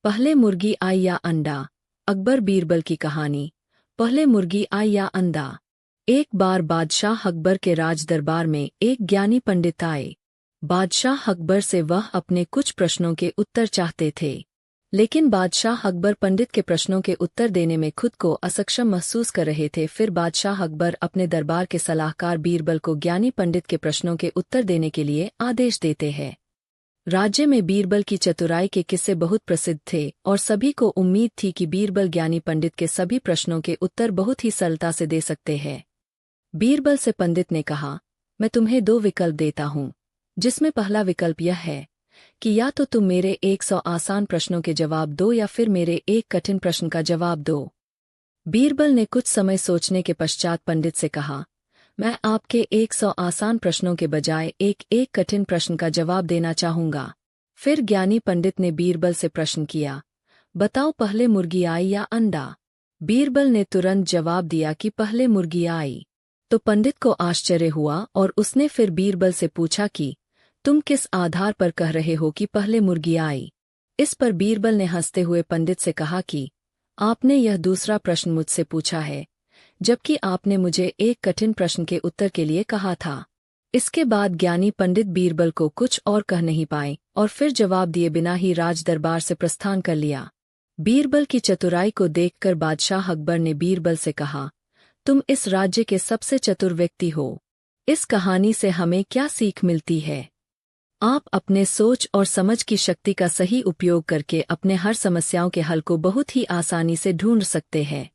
पहले मुर्गी आई या अंडा। अकबर बीरबल की कहानी। पहले मुर्गी आई या अंडा। एक बार बादशाह अकबर के राज दरबार में एक ज्ञानी पंडित आए। बादशाह अकबर से वह अपने कुछ प्रश्नों के उत्तर चाहते थे, लेकिन बादशाह अकबर पंडित के प्रश्नों के उत्तर देने में खुद को असक्षम महसूस कर रहे थे। फिर बादशाह अकबर अपने दरबार के सलाहकार बीरबल को ज्ञानी पंडित के प्रश्नों के उत्तर देने के लिए आदेश देते हैं। राज्य में बीरबल की चतुराई के किस्से बहुत प्रसिद्ध थे और सभी को उम्मीद थी कि बीरबल ज्ञानी पंडित के सभी प्रश्नों के उत्तर बहुत ही सरलता से दे सकते हैं। बीरबल से पंडित ने कहा, मैं तुम्हें 2 विकल्प देता हूँ, जिसमें पहला विकल्प यह है कि या तो तुम मेरे 100 आसान प्रश्नों के जवाब दो या फिर मेरे एक कठिन प्रश्न का जवाब दो। बीरबल ने कुछ समय सोचने के पश्चात पंडित से कहा, मैं आपके 100 आसान प्रश्नों के बजाय एक कठिन प्रश्न का जवाब देना चाहूंगा। फिर ज्ञानी पंडित ने बीरबल से प्रश्न किया, बताओ पहले मुर्गी आई या अंडा। बीरबल ने तुरंत जवाब दिया कि पहले मुर्गी आई। तो पंडित को आश्चर्य हुआ और उसने फिर बीरबल से पूछा कि तुम किस आधार पर कह रहे हो कि पहले मुर्गी आई। इस पर बीरबल ने हंसते हुए पंडित से कहा कि आपने यह दूसरा प्रश्न मुझसे पूछा है, जबकि आपने मुझे एक कठिन प्रश्न के उत्तर के लिए कहा था। इसके बाद ज्ञानी पंडित बीरबल को कुछ और कह नहीं पाए और फिर जवाब दिए बिना ही राज दरबार से प्रस्थान कर लिया। बीरबल की चतुराई को देखकर बादशाह अकबर ने बीरबल से कहा, तुम इस राज्य के सबसे चतुर व्यक्ति हो। इस कहानी से हमें क्या सीख मिलती है? आप अपने सोच और समझ की शक्ति का सही उपयोग करके अपने हर समस्याओं के हल को बहुत ही आसानी से ढूंढ सकते हैं।